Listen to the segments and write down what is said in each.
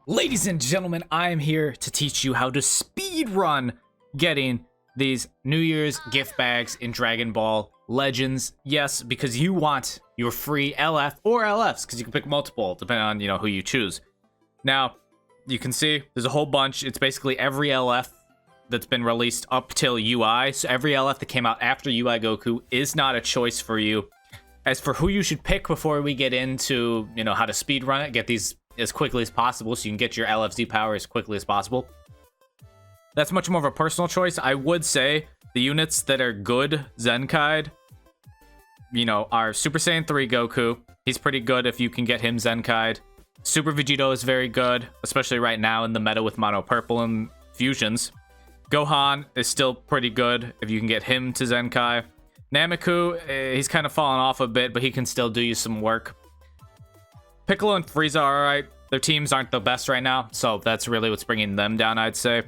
Ladies and gentlemen, I am here to teach you how to speedrun getting these New Year's gift bags in Dragon Ball Legends. Yes, because you want your free LF or LFs, because you can pick multiple depending on, who you choose. Now, you can see there's a whole bunch. It's basically every LF that's been released up till UI. So every LF that came out after UI Goku is not a choice for you. As for who you should pick before we get into, how to speedrun it, get these as quickly as possible so you can get your LFZ power as quickly as possible. That's much more of a personal choice. I would say the units that are good Zenkai'd, are Super Saiyan 3 Goku. He's pretty good if you can get him Zenkai'd. Super Vegito is very good, especially right now in the meta with Mono Purple and fusions. Gohan is still pretty good if you can get him to Zenkai. Nameku, he's kind of fallen off a bit, but he can still do you some work. Piccolo and Frieza are alright. Their teams aren't the best right now, so that's really what's bringing them down, I'd say.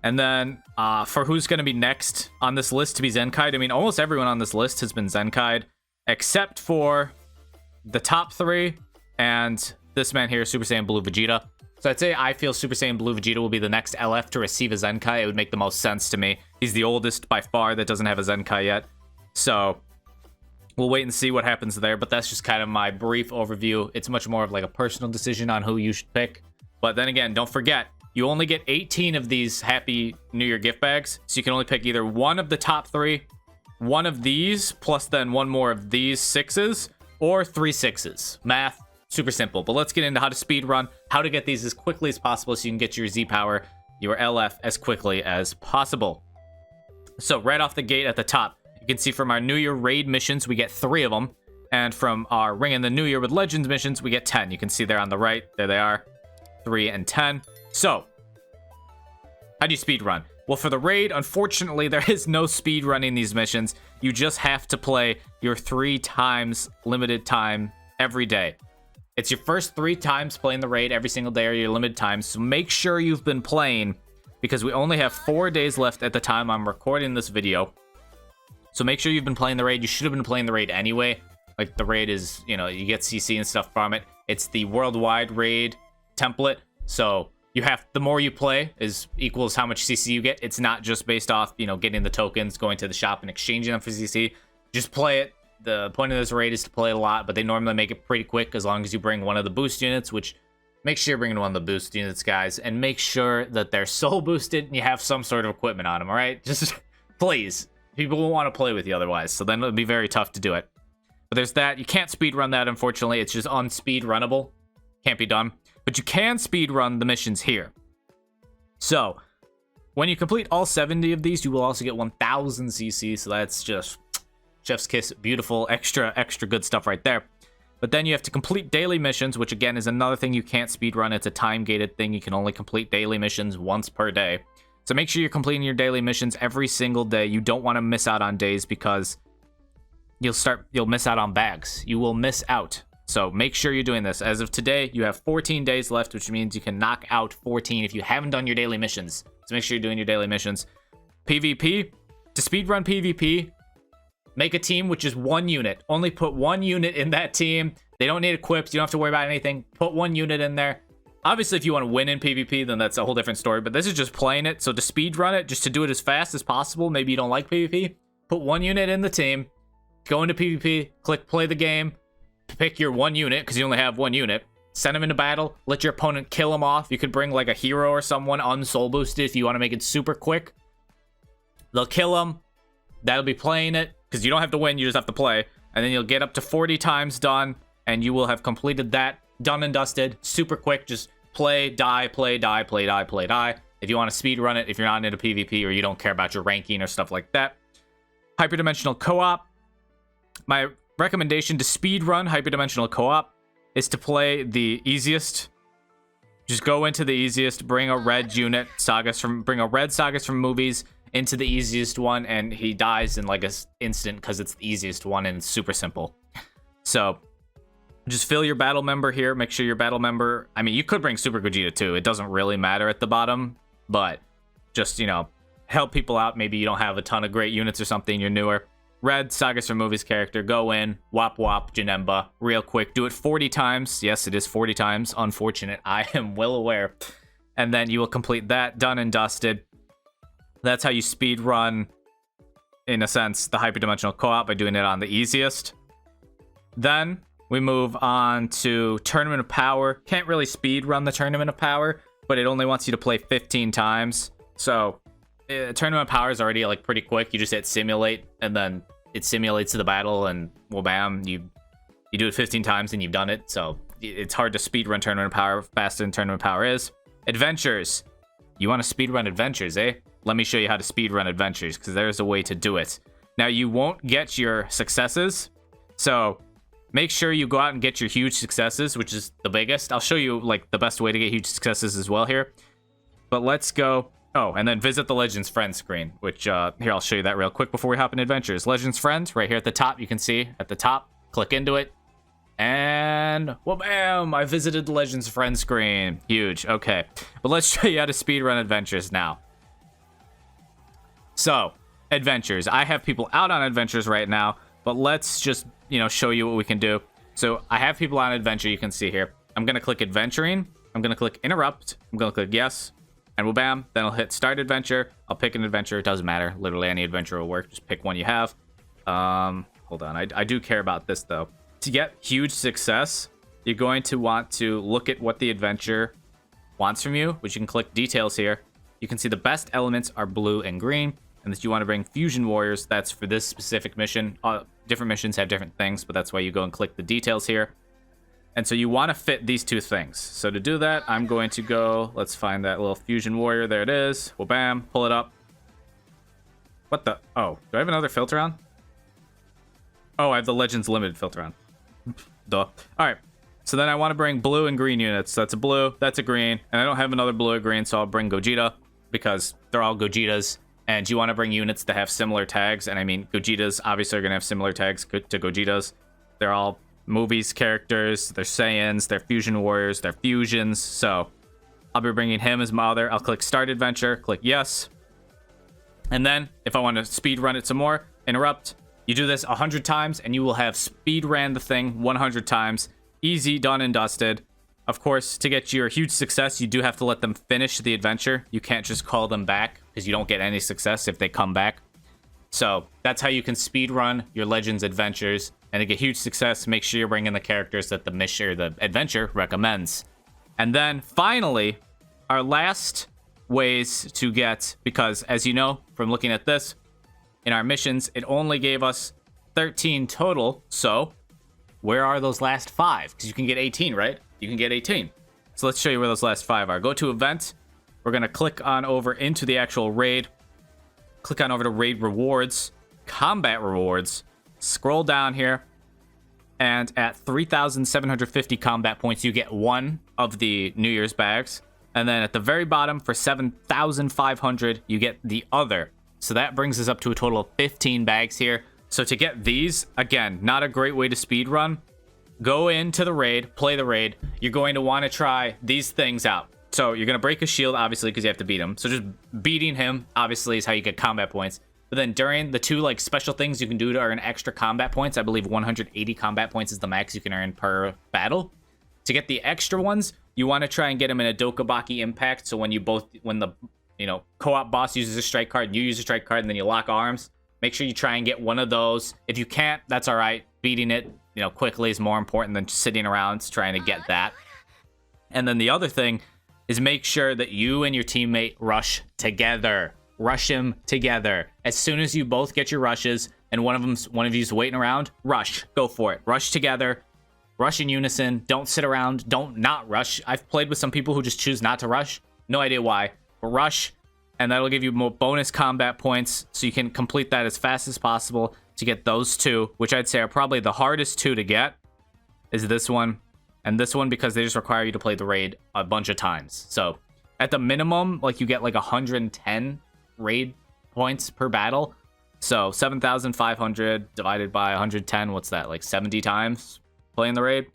And then, for who's going to be next on this list to be Zenkai'd, I mean, almost everyone on this list has been Zenkai'd, except for the top three and this man here, Super Saiyan Blue Vegeta. So I'd say I feel Super Saiyan Blue Vegeta will be the next LF to receive a Zenkai. It would make the most sense to me. He's the oldest by far that doesn't have a Zenkai yet. So we'll wait and see what happens there, but that's just kind of my brief overview. It's much more of like a personal decision on who you should pick. But then again, don't forget, you only get 18 of these Happy New Year gift bags, so you can only pick either one of the top three, one of these, plus then one more of these sixes, or 3 sixes. Math, super simple. But let's get into how to speedrun, how to get these as quickly as possible so you can get your Z power, your LF, as quickly as possible. So right off the gate at the top, you can see from our New Year raid missions, we get 3 of them. And from our Ring in the New Year with Legends missions, we get 10. You can see there on the right. There they are. 3 and 10. So, how do you speedrun? Well, for the raid, unfortunately, there is no speedrunning these missions. You just have to play your 3 times limited time every day. It's your first 3 times playing the raid every single day or your limited time. So make sure you've been playing, because we only have 4 days left at the time I'm recording this video. So make sure you've been playing the raid. You should have been playing the raid anyway. Like, the raid is, you get CC and stuff from it. It's the worldwide raid template. So you have, the more you play is equals how much CC you get. It's not just based off, getting the tokens, going to the shop and exchanging them for CC. Just play it. The point of this raid is to play it a lot, but they normally make it pretty quick as long as you bring one of the boost units, which make sure you're bringing one of the boost units, guys, and make sure that they're soul boosted and you have some sort of equipment on them, all right? Just please. People won't want to play with you otherwise, so then it'll be very tough to do it. But there's that. You can't speedrun that, unfortunately. It's just unspeedrunnable. Can't be done. But you can speedrun the missions here. So, when you complete all 70 of these, you will also get 1000 CC, so that's just chef's kiss, beautiful, extra good stuff right there. But then you have to complete daily missions, which again is another thing you can't speedrun. It's a time-gated thing. You can only complete daily missions once per day. So make sure you're completing your daily missions every single day. You don't want to miss out on days because you'll miss out on bags. You will miss out. So make sure you're doing this. As of today, you have 14 days left, which means you can knock out 14 if you haven't done your daily missions. So make sure you're doing your daily missions. PvP, to speedrun PvP, make a team which is 1 unit. Only put 1 unit in that team. They don't need equips. You don't have to worry about anything. Put 1 unit in there. Obviously, if you want to win in PvP, then that's a whole different story. But this is just playing it. So to speedrun it, just to do it as fast as possible, maybe you don't like PvP, put 1 unit in the team, go into PvP, click play the game, pick your 1 unit, because you only have 1 unit, send them into battle, let your opponent kill them off. You could bring like a hero or someone unsoul boosted if you want to make it super quick. They'll kill them. That'll be playing it, because you don't have to win, you just have to play. And then you'll get up to 40 times done, and you will have completed that, done and dusted, super quick. Just play, die, play, die, play, die, play, die. If you want to speedrun it, if you're not into PvP or you don't care about your ranking or stuff like that. Hyperdimensional co-op. My recommendation to speedrun hyperdimensional co-op is to play the easiest. Just go into the easiest, bring a red unit, bring a red Sagas from movies into the easiest one, and he dies in like an instant because it's the easiest one and it's super simple. So just fill your battle member here. Make sure your battle member, I mean, you could bring Super Gogeta too. It doesn't really matter at the bottom, but just, help people out. Maybe you don't have a ton of great units or something, you're newer. Red, Sagas from Movies character. Go in, wop wop, Janemba, real quick. Do it 40 times. Yes, it is 40 times. Unfortunate. I am well aware. And then you will complete that. Done and dusted. That's how you speed run, in a sense, the hyperdimensional co-op by doing it on the easiest. Then we move on to Tournament of Power. Can't really speed run the Tournament of Power, but it only wants you to play 15 times. So Tournament of Power is already like pretty quick. You just hit simulate, and then it simulates the battle, and well, bam, you do it 15 times and you've done it. So it's hard to speed run Tournament of Power faster than Tournament of Power is. Adventures. You want to speed run adventures, eh? Let me show you how to speed run adventures, because there's a way to do it. Now, you won't get your successes, so make sure you go out and get your huge successes, which is the biggest. I'll show you like the best way to get huge successes as well here. But let's go. Oh, and then visit the Legends Friend screen, which here, I'll show you that real quick before we hop in adventures. Legends Friend, right here at the top, you can see at the top. Click into it. And, well, bam, I visited the Legends Friend screen. Huge, okay. But let's show you how to speedrun adventures now. So, adventures. I have people out on adventures right now, but let's just, show you what we can do. So, I have people on adventure, you can see here. I'm going to click adventuring. I'm going to click interrupt. I'm going to click yes. And well, bam, then I'll hit start adventure. I'll pick an adventure. It doesn't matter. Literally any adventure will work. Just pick one you have. Hold on. I do care about this, though. To get huge success, you're going to want to look at what the adventure wants from you, which you can click details here. You can see the best elements are blue and green, and that you want to bring fusion warriors. That's for this specific mission. Different missions have different things, but that's why you go and click the details here. And so you want to fit these two things. So to do that, I'm going to go, let's find that little fusion warrior. There it is. Well, bam, pull it up. What the? Oh, do I have another filter on? Oh, I have the Legends Limited filter on. Duh. All right. So then I want to bring blue and green units. That's a blue, that's a green, and I don't have another blue or green, so I'll bring Gogeta because they're all Gogetas. And you want to bring units that have similar tags. And I mean, Gogetas obviously are going to have similar tags to Gogetas. They're all movies characters, they're Saiyans, they're fusion warriors, they're fusions. So I'll be bringing him as my other. I'll click start adventure, click yes. And then if I want to speed run it some more, interrupt. You do this 100 times and you will have speed ran the thing 100 times. Easy, done and dusted. Of course, to get your huge success, you do have to let them finish the adventure. You can't just call them back because you don't get any success if they come back. So that's how you can speed run your Legends adventures. And to get huge success, make sure you're bringing the characters that the mission or the adventure recommends. And then finally, our last ways to get, because as you know from looking at this, in our missions, it only gave us 13 total. So where are those last 5? Because you can get 18, right? You can get 18. So let's show you where those last 5 are. Go to event. We're going to click on over into the actual raid. Click on over to raid rewards, combat rewards. Scroll down here. And at 3,750 combat points, you get one of the New Year's bags. And then at the very bottom, for 7,500, you get the other. So that brings us up to a total of 15 bags here. So to get these, again, not a great way to speed run. Go into the raid, play the raid. You're going to want to try these things out. So you're going to break a shield, obviously, because you have to beat him. So just beating him, obviously, is how you get combat points. But then during the 2 like special things you can do to earn extra combat points, I believe 180 combat points is the max you can earn per battle. To get the extra ones, you want to try and get them in a Dokabaki impact. So when the co-op boss uses a strike card, you use a strike card, and then you lock arms. Make sure you try and get one of those. If you can't, that's all right. Beating it, quickly is more important than just sitting around trying to get that. And then the other thing is make sure that you and your teammate rush together. Rush him together. As soon as you both get your rushes and one of you's waiting around, rush. Go for it. Rush together. Rush in unison. Don't sit around. Don't not rush. I've played with some people who just choose not to rush. No idea why. But rush, and that'll give you more bonus combat points, so you can complete that as fast as possible to get those 2, which I'd say are probably the hardest 2 to get, is this one and this one, because they just require you to play the raid a bunch of times. So at the minimum, like, you get like 110 raid points per battle. So 7,500 divided by 110, what's that, like 70 times playing the raid?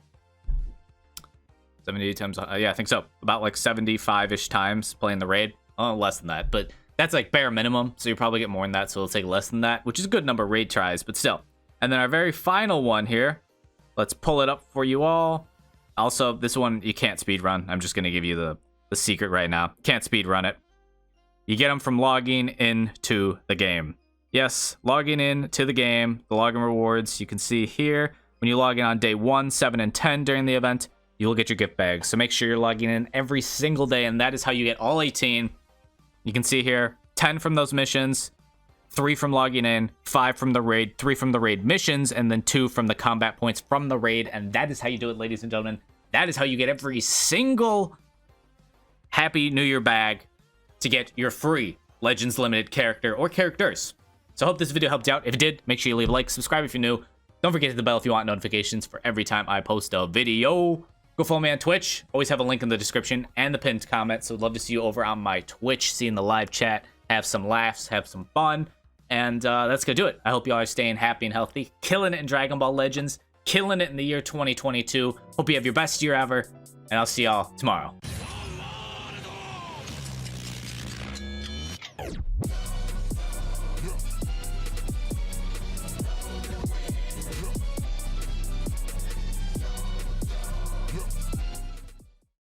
70 times, yeah, I think so. About like 75-ish times playing the raid. Oh, less than that, but That's like bare minimum, so you probably get more than that, so it'll take less than that, which is a good number of raid tries, but still. And then our very final one here, let's pull it up for you all. Also, this one, you can't speedrun. I'm just going to give you the secret right now. Can't speedrun it. You get them from logging into the game. Yes, logging in to the game, the login rewards, you can see here, when you log in on day 1, 7, and 10 during the event, you will get your gift bags. So make sure you're logging in every single day, and that is how you get all 18. You can see here, 10 from those missions, 3 from logging in, 5 from the raid, 3 from the raid missions, and then 2 from the combat points from the raid. And that is how you do it, ladies and gentlemen. That is how you get every single Happy New Year bag to get your free Legends Limited character or characters. So I hope this video helped you out. If it did, make sure you leave a like, subscribe if you're new. Don't forget to hit the bell if you want notifications for every time I post a video. Go follow me on Twitch. Always have a link in the description and the pinned comment. So I'd love to see you over on my Twitch, seeing the live chat, have some laughs, have some fun. And that's going to do it. I hope you all are staying happy and healthy, killing it in Dragon Ball Legends, killing it in the year 2022. Hope you have your best year ever, and I'll see y'all tomorrow.